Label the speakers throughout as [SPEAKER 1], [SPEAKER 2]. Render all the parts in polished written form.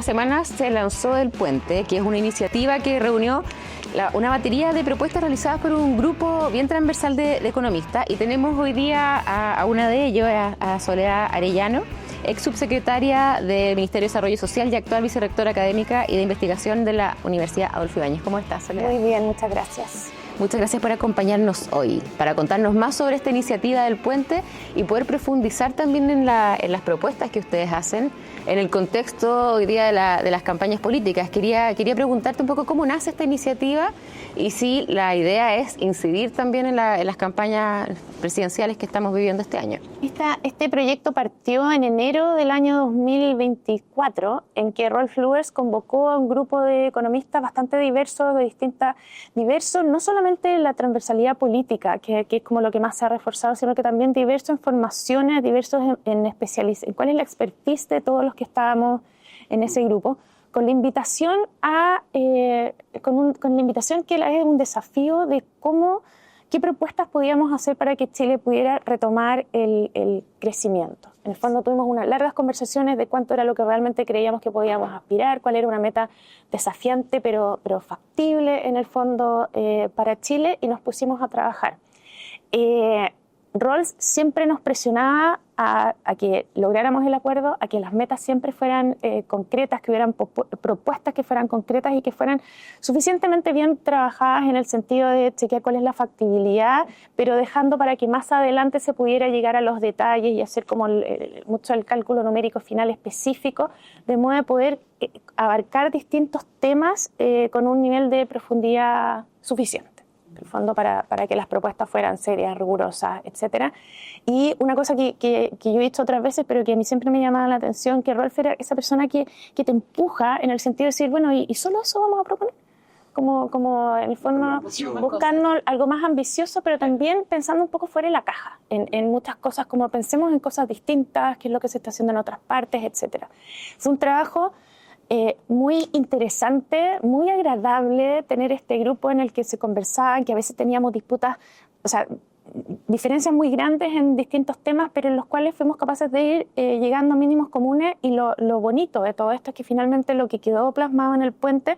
[SPEAKER 1] unas semanas se lanzó El Puente, que es una iniciativa que reunió una batería de propuestas realizadas por un grupo bien transversal de economistas, y tenemos hoy día a una de ellos, a Soledad Arellano, ex subsecretaria del Ministerio de Desarrollo Social y actual vicerrectora académica y de investigación de la Universidad Adolfo Ibáñez. ¿Cómo estás, Soledad?
[SPEAKER 2] Muy bien, muchas gracias.
[SPEAKER 1] Muchas gracias por acompañarnos hoy, para contarnos más sobre esta iniciativa del Puente y poder profundizar también en las propuestas que ustedes hacen en el contexto hoy día de las campañas políticas. Quería preguntarte un poco cómo nace esta iniciativa y si la idea es incidir también en las campañas presidenciales que estamos viviendo este año.
[SPEAKER 2] Este proyecto partió en enero del año 2024, en que Rolf Luers convocó a un grupo de economistas bastante diversos, no solamente en la transversalidad política, que es como lo que más se ha reforzado, sino que también diversos en formaciones, diversos en cuál es la expertise de todos los que estábamos en ese grupo, con la invitación que es un desafío de qué propuestas podíamos hacer para que Chile pudiera retomar el crecimiento. En el fondo tuvimos unas largas conversaciones de cuánto era lo que realmente creíamos que podíamos aspirar, cuál era una meta desafiante pero factible en el fondo para Chile, y nos pusimos a trabajar. Rolf siempre nos presionaba a que lográramos el acuerdo, a que las metas siempre fueran concretas, que hubieran propuestas que fueran concretas y que fueran suficientemente bien trabajadas en el sentido de chequear cuál es la factibilidad, pero dejando para que más adelante se pudiera llegar a los detalles y hacer como mucho el cálculo numérico final específico, de modo de poder abarcar distintos temas con un nivel de profundidad suficiente, en el fondo, para que las propuestas fueran serias, rigurosas, etcétera. Y una cosa que yo he visto otras veces, pero que a mí siempre me llamaba la atención, que Rolf era esa persona que te empuja en el sentido de decir, bueno, ¿y solo eso vamos a proponer? Como en el fondo buscando algo más ambicioso, pero también pensando un poco fuera de la caja, en muchas cosas, como pensemos en cosas distintas, qué es lo que se está haciendo en otras partes, etcétera. Fue un trabajo muy interesante, muy agradable tener este grupo en el que se conversaban, que a veces teníamos disputas, o sea, diferencias muy grandes en distintos temas, pero en los cuales fuimos capaces de ir llegando a mínimos comunes, y lo bonito de todo esto es que finalmente lo que quedó plasmado en el Puente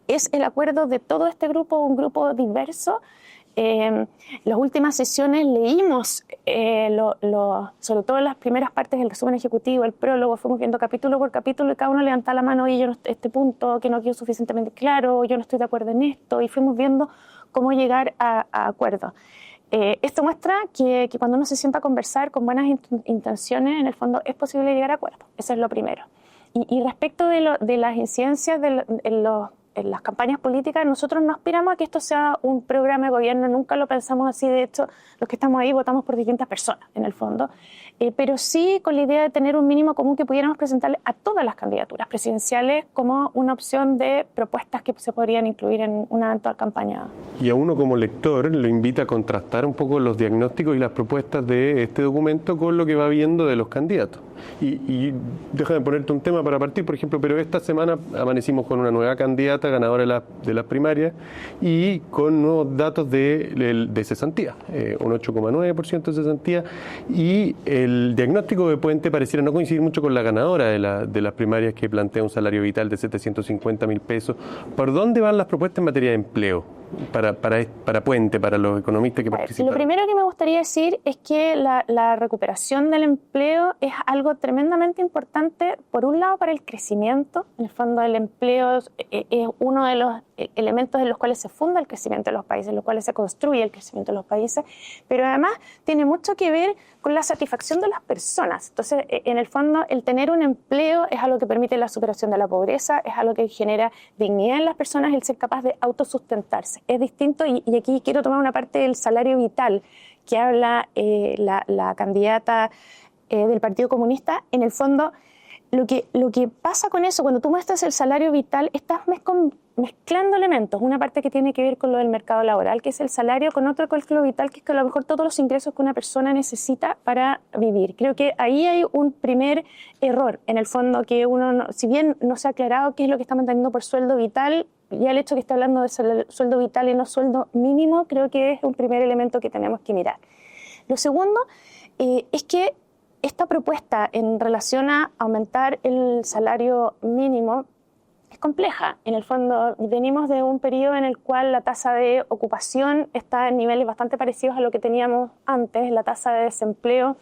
[SPEAKER 2] es el acuerdo de todo este grupo, un grupo diverso. Las últimas sesiones leímos, sobre todo en las primeras partes del resumen ejecutivo, el prólogo, fuimos viendo capítulo por capítulo y cada uno levantaba la mano, y este punto que no quedó suficientemente claro, yo no estoy de acuerdo en esto, y fuimos viendo cómo llegar a acuerdos. Esto muestra que cuando uno se sienta a conversar con buenas intenciones, en el fondo es posible llegar a acuerdos. Eso es lo primero. Y respecto de las incidencias en las campañas políticas, nosotros no aspiramos a que esto sea un programa de gobierno, nunca lo pensamos así. De hecho, los que estamos ahí votamos por distintas personas, en el fondo, pero sí con la idea de tener un mínimo común que pudiéramos presentarle a todas las candidaturas presidenciales como una opción de propuestas que se podrían incluir en una eventual campaña.
[SPEAKER 3] Y a uno como lector lo invita a contrastar un poco los diagnósticos y las propuestas de este documento con lo que va viendo de los candidatos. Y déjame ponerte un tema para partir, por ejemplo, pero esta semana amanecimos con una nueva candidata ganadora de las primarias y con nuevos datos de cesantía, un 8,9% de cesantía, y el diagnóstico de Puente pareciera no coincidir mucho con la ganadora de las primarias, que plantea un salario vital de 750.000 pesos. ¿Por dónde van las propuestas en materia de empleo para Puente, para los economistas que participan?
[SPEAKER 2] Lo primero que me gustaría decir es que la recuperación del empleo es algo tremendamente importante, por un lado, para el crecimiento. En el fondo, el empleo es uno de los elementos en los cuales se funda el crecimiento de los países, en los cuales se construye el crecimiento de los países, pero además tiene mucho que ver con la satisfacción de las personas. Entonces, en el fondo, el tener un empleo es algo que permite la superación de la pobreza, es algo que genera dignidad en las personas, el ser capaz de autosustentarse. Es distinto, y aquí quiero tomar una parte del salario vital que habla la candidata del Partido Comunista. En el fondo, lo que pasa con eso, cuando tú muestras el salario vital, estás mezclando elementos. Una parte que tiene que ver con lo del mercado laboral, que es el salario, con otro cálculo vital, que es que a lo mejor todos los ingresos que una persona necesita para vivir. Creo que ahí hay un primer error, en el fondo, que uno, si bien no se ha aclarado qué es lo que está manteniendo por sueldo vital, ya el hecho que esté hablando de sueldo vital y no sueldo mínimo, creo que es un primer elemento que tenemos que mirar. Lo segundo es que esta propuesta en relación a aumentar el salario mínimo es compleja. En el fondo, venimos de un periodo en el cual la tasa de ocupación está en niveles bastante parecidos a lo que teníamos antes, la tasa de desempleo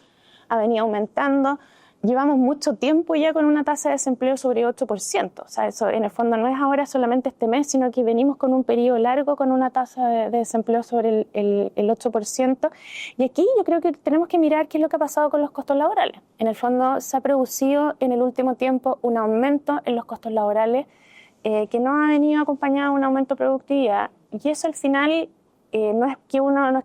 [SPEAKER 2] ha venido aumentando. Llevamos mucho tiempo ya con una tasa de desempleo sobre 8%. O sea, eso en el fondo no es ahora solamente este mes, sino que venimos con un periodo largo con una tasa de desempleo sobre el 8%. Y aquí yo creo que tenemos que mirar qué es lo que ha pasado con los costos laborales. En el fondo se ha producido en el último tiempo un aumento en los costos laborales que no ha venido acompañado de un aumento de productividad. Y eso al final no es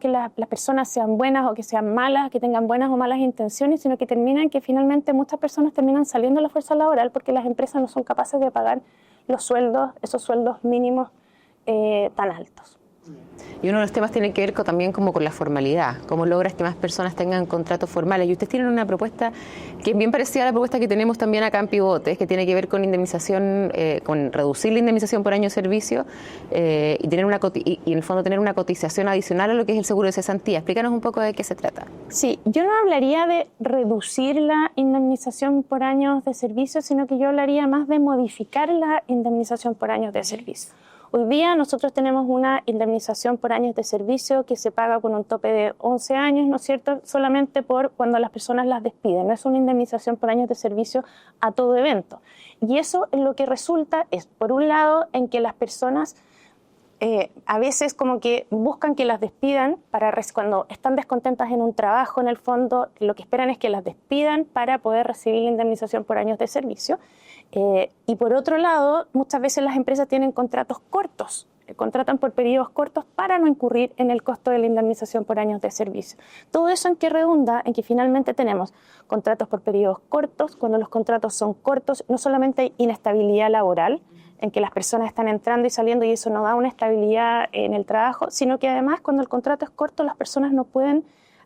[SPEAKER 2] que las personas sean buenas o que sean malas, que tengan buenas o malas intenciones, sino que finalmente muchas personas terminan saliendo de la fuerza laboral porque las empresas no son capaces de pagar esos sueldos mínimos tan altos.
[SPEAKER 1] Y uno de los temas tiene que ver también como con la formalidad, cómo logras que más personas tengan contratos formales. Y ustedes tienen una propuesta que es bien parecida a la propuesta que tenemos también acá en Pivotes, que tiene que ver con indemnización, con reducir la indemnización por año de servicio y en el fondo tener una cotización adicional a lo que es el seguro de cesantía. Explícanos un poco de qué se trata.
[SPEAKER 2] Sí, yo no hablaría de reducir la indemnización por años de servicio, sino que yo hablaría más de modificar la indemnización por años de servicio. Hoy día nosotros tenemos una indemnización por años de servicio que se paga con un tope de 11 años, ¿no es cierto?, solamente por cuando las personas las despiden. No es una indemnización por años de servicio a todo evento. Y eso es lo que resulta es, por un lado, en que las personas a veces como que buscan que las despidan cuando están descontentas en un trabajo, en el fondo, lo que esperan es que las despidan para poder recibir la indemnización por años de servicio. Y por otro lado, muchas veces las empresas tienen contratos cortos, contratan por periodos cortos para no incurrir en el costo de la indemnización por años de servicio. Todo eso en que redunda en que finalmente tenemos contratos por periodos cortos. Cuando los contratos son cortos, no solamente hay inestabilidad laboral, en que las personas están entrando y saliendo y eso no da una estabilidad en el trabajo, sino que además cuando el contrato es corto las personas no pueden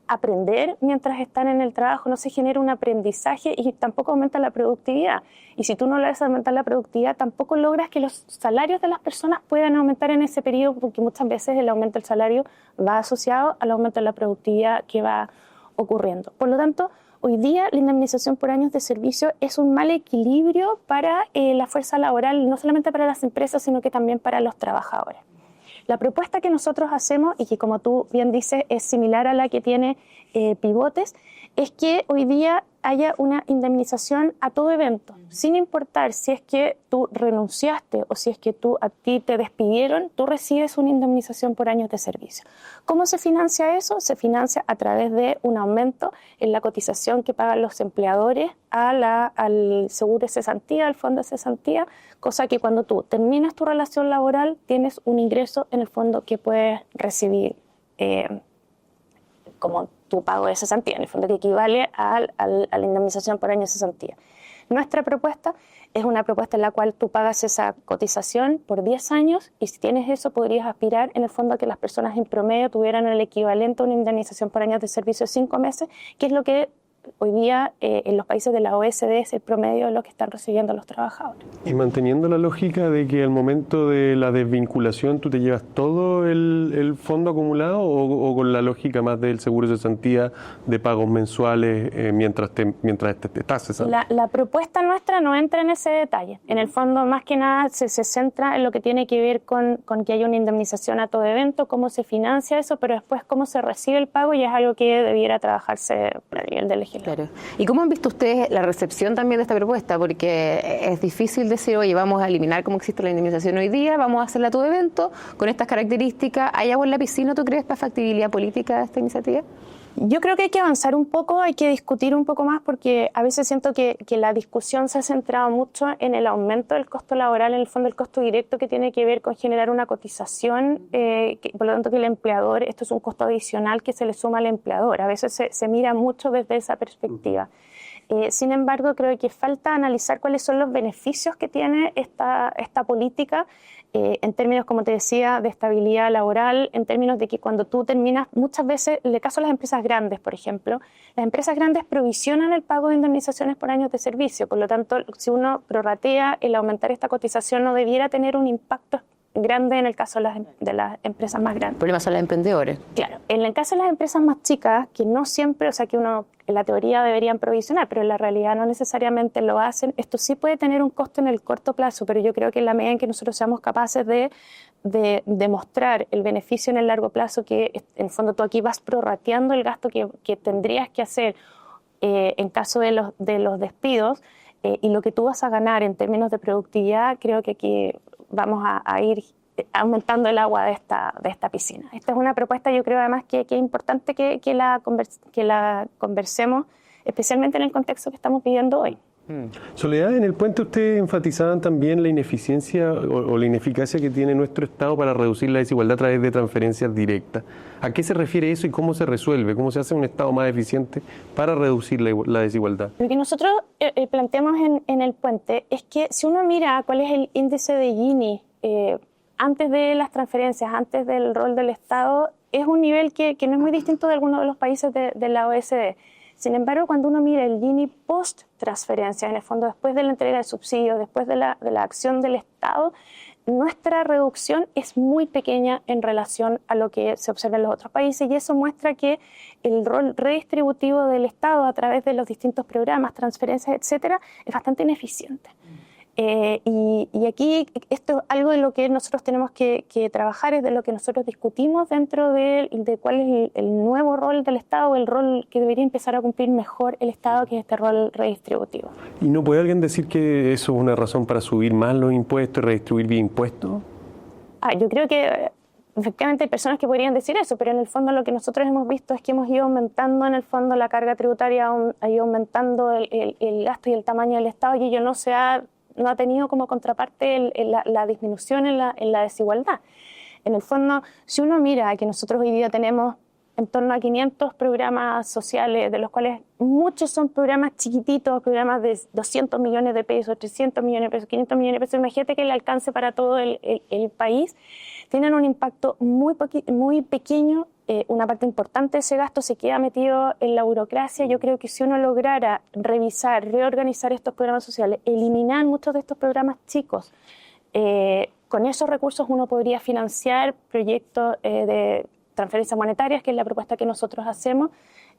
[SPEAKER 2] aprender mientras están en el trabajo, no se genera un aprendizaje y tampoco aumenta la productividad. Y si tú no logras aumentar la productividad, tampoco logras que los salarios de las personas puedan aumentar en ese periodo, porque muchas veces el aumento del salario va asociado al aumento de la productividad que va ocurriendo. Por lo tanto, hoy día la indemnización por años de servicio es un mal equilibrio para la fuerza laboral, no solamente para las empresas, sino que también para los trabajadores. La propuesta que nosotros hacemos, y que como tú bien dices es similar a la que tiene Pivotes, es que hoy día haya una indemnización a todo evento, sin importar si es que tú renunciaste o si es que a ti te despidieron, tú recibes una indemnización por años de servicio. ¿Cómo se financia eso? Se financia a través de un aumento en la cotización que pagan los empleadores al seguro de cesantía, al fondo de cesantía, cosa que cuando tú terminas tu relación laboral tienes un ingreso en el fondo que puedes recibir como tu pago de cesantía, en el fondo que equivale a la indemnización por año de cesantía. Nuestra propuesta es una propuesta en la cual tú pagas esa cotización por 10 años y si tienes eso podrías aspirar en el fondo a que las personas en promedio tuvieran el equivalente a una indemnización por años de servicio de 5 meses, que es lo que hoy día en los países de la OECD es el promedio de lo que están recibiendo los trabajadores.
[SPEAKER 3] Y manteniendo la lógica de que al momento de la desvinculación tú te llevas todo el fondo acumulado o con la lógica más del seguro de cesantía de pagos mensuales mientras te estás cesando.
[SPEAKER 2] La propuesta nuestra no entra en ese detalle. En el fondo, más que nada, se centra en lo que tiene que ver con que haya una indemnización a todo evento, cómo se financia eso, pero después cómo se recibe el pago y es algo que debiera trabajarse a nivel de legislación.
[SPEAKER 1] Claro. ¿Y cómo han visto ustedes la recepción también de esta propuesta? Porque es difícil decir, oye, vamos a eliminar cómo existe la indemnización hoy día, vamos a hacerla a todo evento, con estas características. ¿Hay agua en la piscina, tú crees, para factibilidad política de esta iniciativa?
[SPEAKER 2] Yo creo que hay que avanzar un poco, hay que discutir un poco más porque a veces siento que la discusión se ha centrado mucho en el aumento del costo laboral, en el fondo el costo directo que tiene que ver con generar una cotización, por lo tanto que el empleador, esto es un costo adicional que se le suma al empleador, a veces se mira mucho desde esa perspectiva. Sin embargo, creo que falta analizar cuáles son los beneficios que tiene esta política en términos, como te decía, de estabilidad laboral, en términos de que cuando tú terminas, muchas veces, en el caso de las empresas grandes, por ejemplo, las empresas grandes provisionan el pago de indemnizaciones por años de servicio, por lo tanto, si uno prorratea el aumentar esta cotización no debiera tener un impacto grande en el caso de las empresas más grandes.
[SPEAKER 1] El problema son los emprendedores.
[SPEAKER 2] Claro, en el caso de las empresas más chicas, que no siempre, o sea, que uno en la teoría deberían provisionar, pero en la realidad no necesariamente lo hacen, esto sí puede tener un costo en el corto plazo, pero yo creo que en la medida en que nosotros seamos capaces de demostrar el beneficio en el largo plazo, que en el fondo tú aquí vas prorrateando el gasto que tendrías que hacer en caso de los despidos, y lo que tú vas a ganar en términos de productividad, creo que aquí vamos a ir aumentando el agua de esta piscina. Esta es una propuesta, yo creo además que es importante que la conversemos, especialmente en el contexto que estamos viviendo hoy.
[SPEAKER 3] Soledad, en el puente ustedes enfatizaban también la ineficiencia o la ineficacia que tiene nuestro Estado para reducir la desigualdad a través de transferencias directas. ¿A qué se refiere eso y cómo se resuelve? ¿Cómo se hace un Estado más eficiente para reducir la desigualdad?
[SPEAKER 2] Lo que nosotros planteamos en el puente es que si uno mira cuál es el índice de Gini antes de las transferencias, antes del rol del Estado, es un nivel que no es muy distinto de algunos de los países de la OECD. Sin embargo, cuando uno mira el Gini post-transferencia, en el fondo después de la entrega de subsidios, después de la acción del Estado, nuestra reducción es muy pequeña en relación a lo que se observa en los otros países, y eso muestra que el rol redistributivo del Estado a través de los distintos programas, transferencias, etcétera, es bastante ineficiente. Y aquí esto es algo de lo que nosotros tenemos que trabajar, es de lo que nosotros discutimos dentro de cuál es el nuevo rol del Estado, el rol que debería empezar a cumplir mejor el Estado, que es este rol redistributivo.
[SPEAKER 3] ¿Y no puede alguien decir que eso es una razón para subir más los impuestos y redistribuir bien impuestos?
[SPEAKER 2] Yo creo que efectivamente hay personas que podrían decir eso, pero en el fondo lo que nosotros hemos visto es que hemos ido aumentando en el fondo la carga tributaria, ha ido aumentando el gasto y el tamaño del Estado, y ello no ha tenido como contraparte la disminución en la desigualdad. En el fondo, si uno mira que nosotros hoy día tenemos en torno a 500 programas sociales, de los cuales muchos son programas chiquititos, programas de 200 millones de pesos, 300 millones de pesos, 500 millones de pesos, imagínate que el alcance para todo el país, tienen un impacto muy pequeño. Una parte importante de ese gasto se queda metido en la burocracia. Yo creo que si uno lograra revisar, reorganizar estos programas sociales, eliminar muchos de estos programas chicos, con esos recursos uno podría financiar proyectos de transferencias monetarias, que es la propuesta que nosotros hacemos,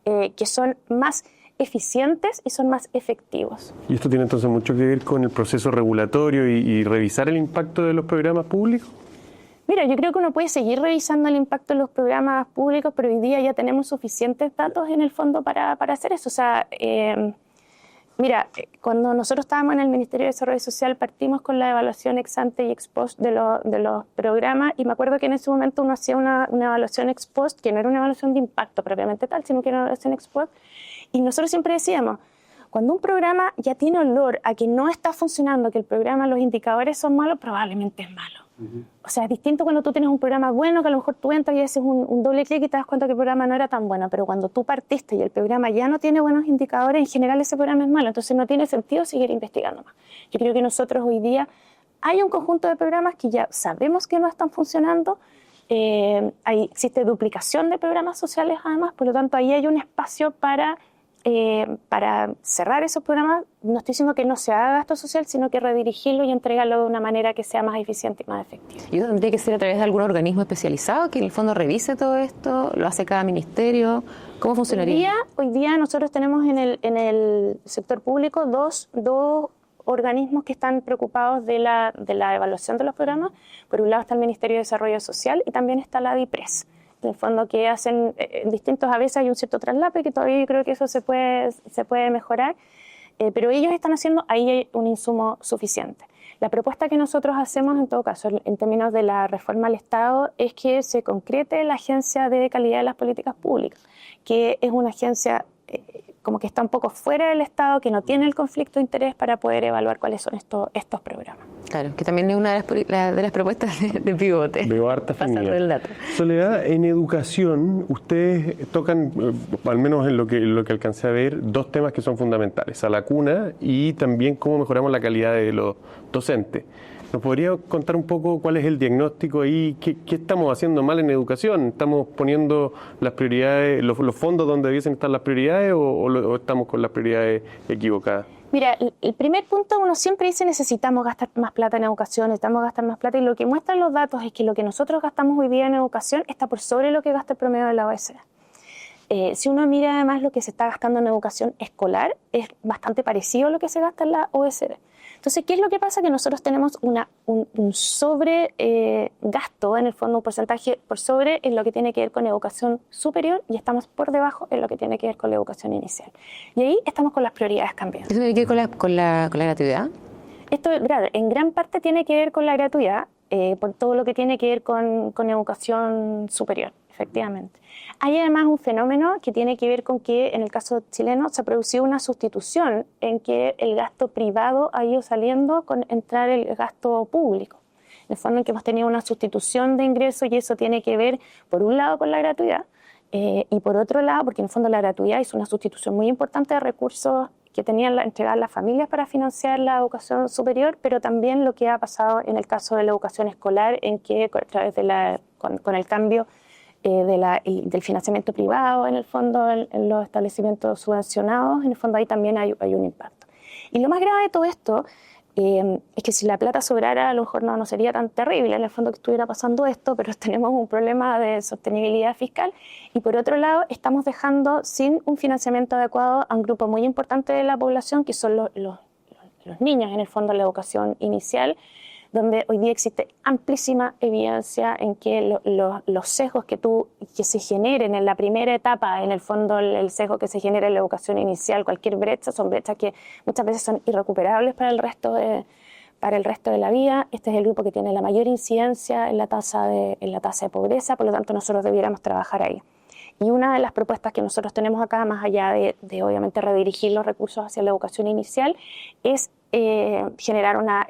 [SPEAKER 2] que son más eficientes y son más efectivos.
[SPEAKER 3] ¿Y esto tiene entonces mucho que ver con el proceso regulatorio y revisar el impacto de los programas públicos?
[SPEAKER 2] Mira, yo creo que uno puede seguir revisando el impacto de los programas públicos, pero hoy día ya tenemos suficientes datos en el fondo para hacer eso. O sea, mira, cuando nosotros estábamos en el Ministerio de Desarrollo Social partimos con la evaluación ex ante y ex post de los programas, y me acuerdo que en ese momento uno hacía una evaluación ex post, que no era una evaluación de impacto propiamente tal, sino que era una evaluación ex post, y nosotros siempre decíamos, cuando un programa ya tiene olor a que no está funcionando, que el programa, los indicadores son malos, probablemente es malo. O sea, es distinto cuando tú tienes un programa bueno, que a lo mejor tú entras y haces un doble clic y te das cuenta que el programa no era tan bueno, pero cuando tú partiste y el programa ya no tiene buenos indicadores, en general ese programa es malo, entonces no tiene sentido seguir investigando más. Yo creo que nosotros hoy día hay un conjunto de programas que ya sabemos que no están funcionando, existe duplicación de programas sociales además, por lo tanto ahí hay un espacio para cerrar esos programas. No estoy diciendo que no se haga gasto social, sino que redirigirlo y entregarlo de una manera que sea más eficiente y más efectiva.
[SPEAKER 1] ¿Y eso tendría que ser a través de algún organismo especializado que en el fondo revise todo esto? ¿Lo hace cada ministerio? ¿Cómo funcionaría?
[SPEAKER 2] Hoy día nosotros tenemos en el sector público dos organismos que están preocupados de la evaluación de los programas. Por un lado está el Ministerio de Desarrollo Social y también está la DIPRES. En el fondo que hacen distintos, a veces hay un cierto traslape, que todavía yo creo que eso se puede mejorar, pero ellos están haciendo, ahí hay un insumo suficiente. La propuesta que nosotros hacemos, en todo caso, en términos de la reforma al Estado, es que se concrete la Agencia de Calidad de las Políticas Públicas, que es una agencia como que está un poco fuera del Estado, que no tiene el conflicto de interés para poder evaluar cuáles son estos programas.
[SPEAKER 1] Claro, que también es una de las propuestas de Pivote.
[SPEAKER 3] Veo harta
[SPEAKER 1] pasando el dato.
[SPEAKER 3] Soledad, en educación, ustedes tocan, al menos en lo que alcancé a ver, dos temas que son fundamentales, a la cuna y también cómo mejoramos la calidad de los docentes. ¿Nos podría contar un poco cuál es el diagnóstico ahí? ¿Qué estamos haciendo mal en educación? ¿Estamos poniendo las prioridades, los fondos donde debiesen estar las prioridades o estamos con las prioridades equivocadas?
[SPEAKER 2] Mira, el primer punto, uno siempre dice necesitamos gastar más plata en educación, necesitamos gastar más plata, y lo que muestran los datos es que lo que nosotros gastamos hoy día en educación está por sobre lo que gasta el promedio de la OECD. Si uno mira además lo que se está gastando en educación escolar, es bastante parecido a lo que se gasta en la OECD. Entonces, ¿qué es lo que pasa? Que nosotros tenemos un sobre gasto, en el fondo un porcentaje por sobre en lo que tiene que ver con educación superior, y estamos por debajo en lo que tiene que ver con la educación inicial. Y ahí estamos con las prioridades cambiando.
[SPEAKER 1] ¿Eso tiene que ver con la gratuidad?
[SPEAKER 2] Esto, en gran parte tiene que ver con la gratuidad, por todo lo que tiene que ver con educación superior, efectivamente. Hay además un fenómeno que tiene que ver con que en el caso chileno se ha producido una sustitución en que el gasto privado ha ido saliendo con entrar el gasto público. En el fondo en que hemos tenido una sustitución de ingresos, y eso tiene que ver por un lado con la gratuidad y por otro lado porque en el fondo la gratuidad es una sustitución muy importante de recursos que tenían entregar las familias para financiar la educación superior, pero también lo que ha pasado en el caso de la educación escolar, en que a través de con el cambio del financiamiento privado, en el fondo, en los establecimientos subvencionados, en el fondo ahí también hay un impacto. Y lo más grave de todo esto es que si la plata sobrara, a lo mejor no sería tan terrible en el fondo que estuviera pasando esto, pero tenemos un problema de sostenibilidad fiscal, y por otro lado estamos dejando sin un financiamiento adecuado a un grupo muy importante de la población, que son los niños, en el fondo, la educación inicial, donde hoy día existe amplísima evidencia en que los sesgos que se generen en la primera etapa, en el fondo el sesgo que se genera en la educación inicial, cualquier brecha, son brechas que muchas veces son irrecuperables para el resto de la vida. Este es el grupo que tiene la mayor incidencia en la tasa de pobreza, por lo tanto nosotros debiéramos trabajar ahí. Y una de las propuestas que nosotros tenemos acá, más allá de obviamente redirigir los recursos hacia la educación inicial, es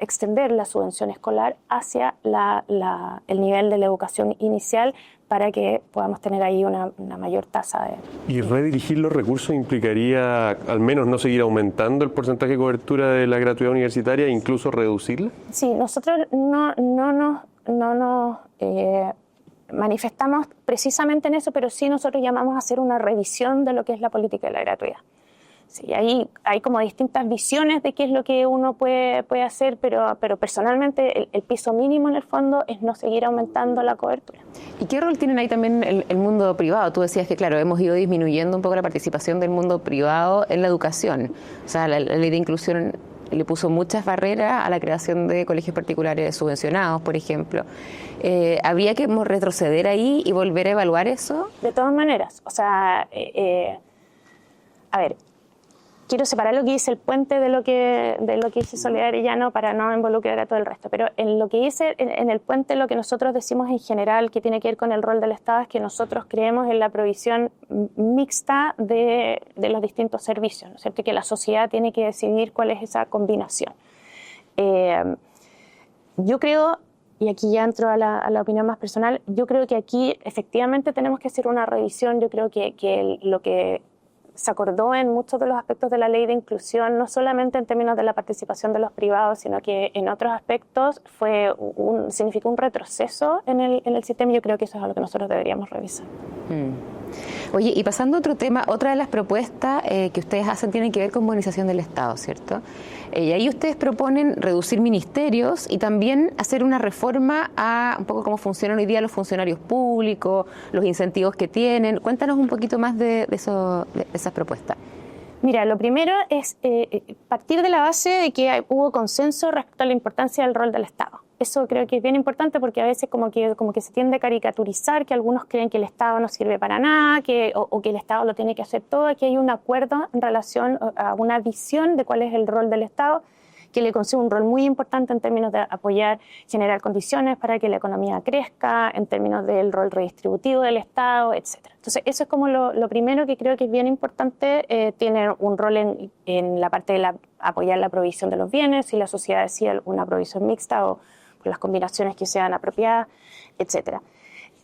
[SPEAKER 2] extender la subvención escolar hacia el nivel de la educación inicial, para que podamos tener ahí una mayor tasa de...
[SPEAKER 3] ¿Y redirigir los recursos implicaría al menos no seguir aumentando el porcentaje de cobertura de la gratuidad universitaria e incluso reducirla?
[SPEAKER 2] Sí, nosotros no nos manifestamos precisamente en eso, pero sí nosotros llamamos a hacer una revisión de lo que es la política de la gratuidad. Sí, ahí hay como distintas visiones de qué es lo que uno puede hacer, pero personalmente el piso mínimo en el fondo es no seguir aumentando la cobertura.
[SPEAKER 1] ¿Y qué rol tienen ahí también el mundo privado? Tú decías que, claro, hemos ido disminuyendo un poco la participación del mundo privado en la educación. O sea, la ley de inclusión le puso muchas barreras a la creación de colegios particulares subvencionados, por ejemplo. ¿Habría que retroceder ahí y volver a evaluar eso?
[SPEAKER 2] De todas maneras, o sea, a ver, quiero separar lo que dice el puente de lo que dice Soledad Arellano para no involucrar a todo el resto, pero en lo que dice en el puente, lo que nosotros decimos en general que tiene que ver con el rol del Estado es que nosotros creemos en la provisión mixta de los distintos servicios, ¿no es cierto? Y que la sociedad tiene que decidir cuál es esa combinación. Yo creo, y aquí ya entro a la opinión más personal, yo creo que aquí efectivamente tenemos que hacer una revisión. Yo creo que lo que se acordó en muchos de los aspectos de la ley de inclusión, no solamente en términos de la participación de los privados, sino que en otros aspectos significó un retroceso en el sistema, y yo creo que eso es algo que nosotros deberíamos revisar.
[SPEAKER 1] Oye, y pasando a otro tema, otra de las propuestas que ustedes hacen tiene que ver con modernización del Estado, ¿cierto? Y ahí ustedes proponen reducir ministerios y también hacer una reforma a un poco cómo funcionan hoy día los funcionarios públicos, los incentivos que tienen. Cuéntanos un poquito más de esas propuestas.
[SPEAKER 2] Mira, lo primero es partir de la base de que hubo consenso respecto a la importancia del rol del Estado. Eso creo que es bien importante, porque a veces como que se tiende a caricaturizar, que algunos creen que el Estado no sirve para nada, o que el Estado lo tiene que hacer todo. Aquí hay un acuerdo en relación a una visión de cuál es el rol del Estado, que le concede un rol muy importante en términos de apoyar, generar condiciones para que la economía crezca, en términos del rol redistributivo del Estado, etc. Entonces, eso es como lo primero que creo que es bien importante. Tiene un rol en la parte de apoyar la provisión de los bienes, si la sociedad decide una provisión mixta o con las combinaciones que sean apropiadas, etc.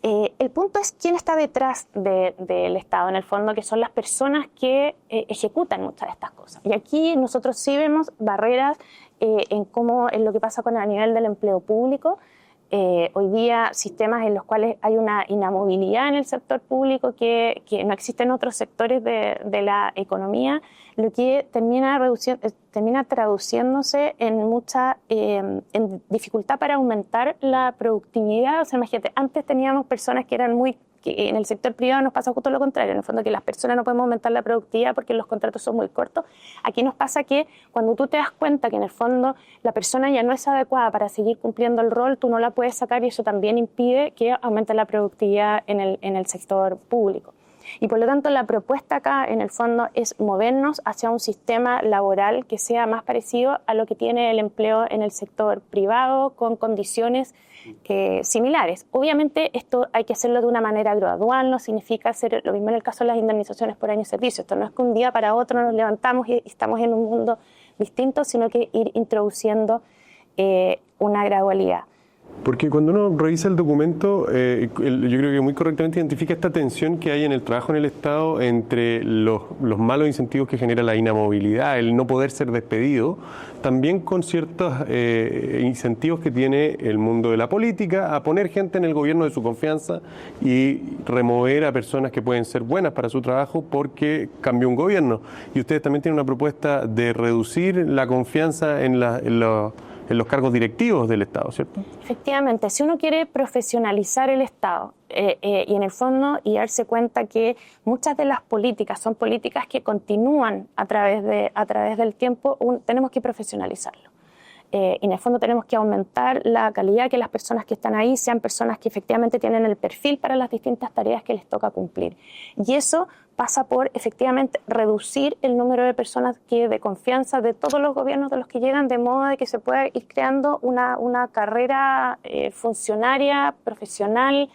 [SPEAKER 2] El punto es quién está detrás del Estado, en el fondo, que son las personas que ejecutan muchas de estas cosas. Y aquí nosotros sí vemos barreras en lo que pasa a nivel del empleo público, hoy día sistemas en los cuales hay una inamovilidad en el sector público que no existe en otros sectores de la economía, lo que termina traduciéndose en mucha en dificultad para aumentar la productividad. O sea, imagínate, antes teníamos personas que eran que en el sector privado nos pasa justo lo contrario, en el fondo que las personas no podemos aumentar la productividad porque los contratos son muy cortos. Aquí nos pasa que cuando tú te das cuenta que en el fondo la persona ya no es adecuada para seguir cumpliendo el rol, tú no la puedes sacar y eso también impide que aumente la productividad en el sector público. Y por lo tanto la propuesta acá en el fondo es movernos hacia un sistema laboral que sea más parecido a lo que tiene el empleo en el sector privado con condiciones similares. Obviamente esto hay que hacerlo de una manera gradual, no significa hacer lo mismo en el caso de las indemnizaciones por año de servicio. Esto no es que un día para otro nos levantamos y estamos en un mundo distinto, sino que ir introduciendo una gradualidad.
[SPEAKER 3] Porque cuando uno revisa el documento, yo creo que muy correctamente identifica esta tensión que hay en el trabajo en el Estado entre los malos incentivos que genera la inamovilidad, el no poder ser despedido, también con ciertos incentivos que tiene el mundo de la política a poner gente en el gobierno de su confianza y remover a personas que pueden ser buenas para su trabajo porque cambió un gobierno. Y ustedes también tienen una propuesta de reducir la confianza en los cargos directivos del Estado, ¿cierto?
[SPEAKER 2] Efectivamente, si uno quiere profesionalizar el Estado y en el fondo y darse cuenta que muchas de las políticas son políticas que continúan a través del tiempo, tenemos que profesionalizarlo. Y en el fondo tenemos que aumentar la calidad, que las personas que están ahí sean personas que efectivamente tienen el perfil para las distintas tareas que les toca cumplir. Y eso pasa por efectivamente reducir el número de personas de confianza de todos los gobiernos de los que llegan, de modo de que se pueda ir creando una carrera funcionaria, profesional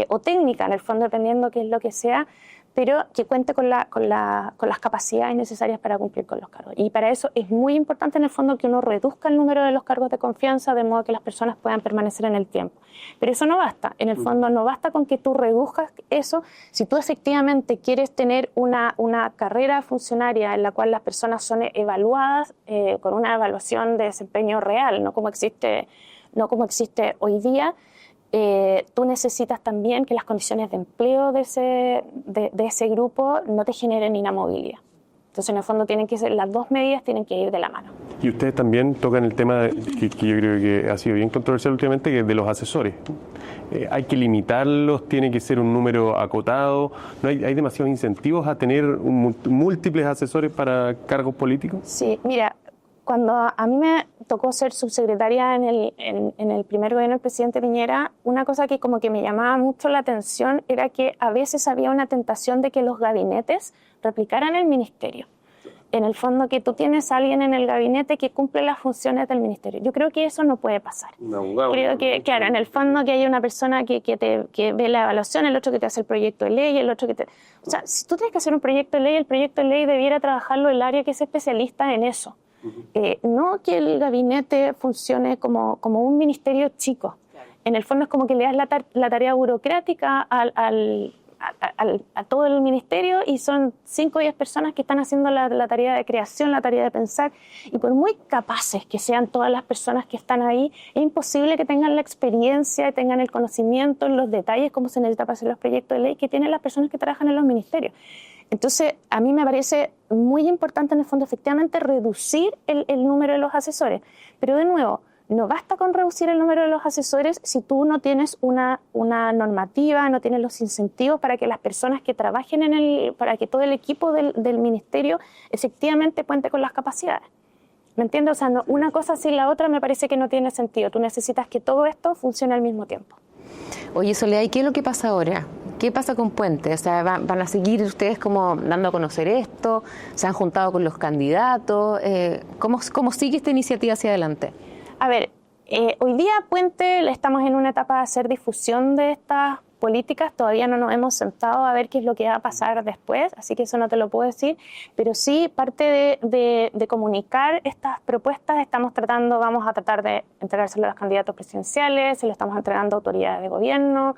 [SPEAKER 2] o técnica, en el fondo dependiendo qué es lo que sea, pero que cuente con las capacidades necesarias para cumplir con los cargos. Y para eso es muy importante en el fondo que uno reduzca el número de los cargos de confianza de modo que las personas puedan permanecer en el tiempo. Pero eso no basta, en el fondo no basta con que tú reduzcas eso. Si tú efectivamente quieres tener una carrera funcionaria en la cual las personas son evaluadas con una evaluación de desempeño real, no como existe hoy día, tú necesitas también que las condiciones de empleo de ese grupo no te generen inamovilidad. Entonces, en el fondo, las dos medidas tienen que ir de la mano.
[SPEAKER 3] Y ustedes también tocan el tema que yo creo que ha sido bien controversial últimamente, que es de los asesores. ¿Hay que limitarlos? ¿Tiene que ser un número acotado? ¿No hay demasiados incentivos a tener múltiples asesores para cargos políticos?
[SPEAKER 2] Sí, mira, cuando a mí me tocó ser subsecretaria en el primer gobierno del presidente Piñera, una cosa que como que me llamaba mucho la atención era que a veces había una tentación de que los gabinetes replicaran el ministerio. En el fondo que tú tienes a alguien en el gabinete que cumple las funciones del ministerio. Yo creo que eso no puede pasar. Creo que, claro, en el fondo que hay una persona que ve la evaluación, el otro que te hace el proyecto de ley, el otro que te... O sea, si tú tienes que hacer un proyecto de ley, el proyecto de ley debiera trabajarlo el área que es especialista en eso. No que el gabinete funcione como un ministerio chico. Claro. En el fondo es como que le das la tarea burocrática a todo el ministerio y son 5 o 10 personas que están haciendo la tarea de creación, la tarea de pensar, y por muy capaces que sean todas las personas que están ahí, es imposible que tengan la experiencia, tengan el conocimiento, los detalles, cómo se necesita para hacer los proyectos de ley que tienen las personas que trabajan en los ministerios. Entonces, a mí me parece muy importante en el fondo efectivamente reducir el número de los asesores. Pero de nuevo, no basta con reducir el número de los asesores si tú no tienes una normativa, no tienes los incentivos para que las personas que trabajen para que todo el equipo del ministerio efectivamente cuente con las capacidades. ¿Me entiendes? O sea, una cosa sin la otra me parece que no tiene sentido. Tú necesitas que todo esto funcione al mismo tiempo.
[SPEAKER 1] Oye, Soledad, ¿y qué es lo que pasa ahora? ¿Qué pasa con Puente? O sea, ¿van a seguir ustedes como dando a conocer esto? ¿Se han juntado con los candidatos? ¿Cómo sigue esta iniciativa hacia adelante?
[SPEAKER 2] A ver, hoy día Puente estamos en una etapa de hacer difusión de estas políticas. Todavía no nos hemos sentado a ver qué es lo que va a pasar después, así que eso no te lo puedo decir. Pero sí, parte de comunicar estas propuestas vamos a tratar de entregárselo a los candidatos presidenciales, se lo estamos entregando a autoridades de gobierno,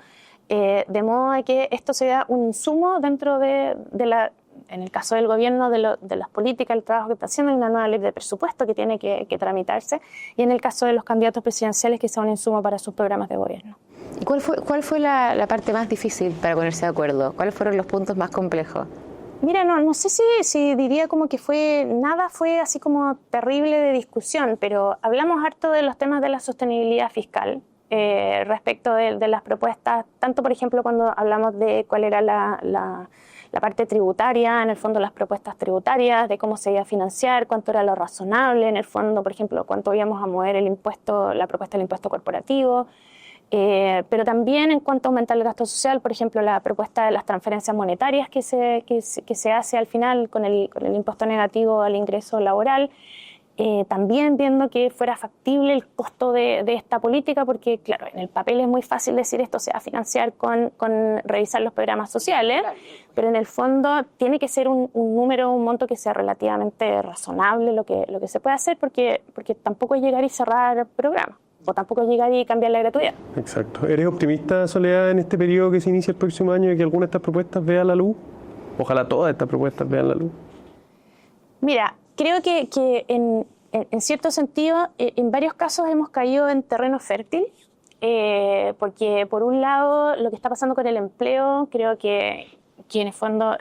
[SPEAKER 2] de modo de que esto sea un insumo dentro de en el caso del gobierno, de las políticas, el trabajo que está haciendo, hay una nueva ley de presupuesto que tiene que tramitarse, y en el caso de los candidatos presidenciales, que sea un insumo para sus programas de gobierno.
[SPEAKER 1] ¿Y cuál fue la parte más difícil para ponerse de acuerdo? ¿Cuáles fueron los puntos más complejos?
[SPEAKER 2] Mira, no sé si diría como que nada fue así como terrible de discusión, pero hablamos harto de los temas de la sostenibilidad fiscal respecto de las propuestas, tanto por ejemplo cuando hablamos de cuál era la parte tributaria, en el fondo las propuestas tributarias, de cómo se iba a financiar, cuánto era lo razonable, en el fondo, por ejemplo, cuánto íbamos a mover la propuesta del impuesto corporativo. Pero también en cuanto a aumentar el gasto social, por ejemplo, la propuesta de las transferencias monetarias que se hace al final con el impuesto negativo al ingreso laboral, también viendo que fuera factible el costo de esta política, porque claro, en el papel es muy fácil decir esto se va a financiar con revisar los programas sociales, claro, pero en el fondo tiene que ser un número, un monto que sea relativamente razonable lo que se puede hacer, porque tampoco es llegar y cerrar programas, o tampoco llegar y cambiar la gratuidad.
[SPEAKER 3] Exacto. ¿Eres optimista, Soledad, en este periodo que se inicia el próximo año, de que alguna de estas propuestas vea la luz? Ojalá todas estas propuestas vean la luz.
[SPEAKER 2] Mira, creo que en cierto sentido, en varios casos hemos caído en terreno fértil, porque por un lado lo que está pasando con el empleo, creo que en el fondo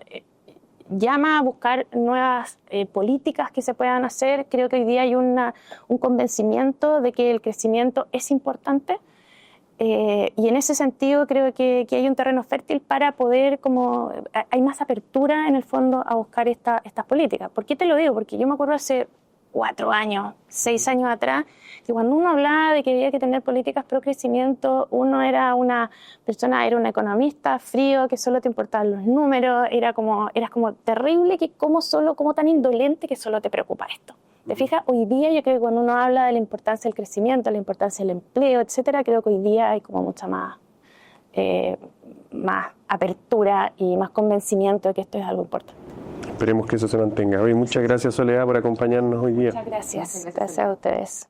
[SPEAKER 2] llama a buscar nuevas políticas que se puedan hacer. Creo que hoy día hay un convencimiento de que el crecimiento es importante, y en ese sentido creo que hay un terreno fértil para poder, hay más apertura en el fondo a buscar estas políticas. ¿Por qué te lo digo? Porque yo me acuerdo hace 4 años, 6 años atrás, que cuando uno hablaba de que había que tener políticas pro crecimiento, uno era un economista frío, que solo te importaban los números, eras como terrible, que como tan indolente que solo te preocupa esto. ¿Te fijas? Hoy día yo creo que cuando uno habla de la importancia del crecimiento, la importancia del empleo, etcétera, creo que hoy día hay como mucha más apertura y más convencimiento de que esto es algo importante.
[SPEAKER 3] Esperemos que eso se mantenga. Muchas gracias, Soledad, por acompañarnos hoy día.
[SPEAKER 2] Muchas gracias. Gracias a ustedes.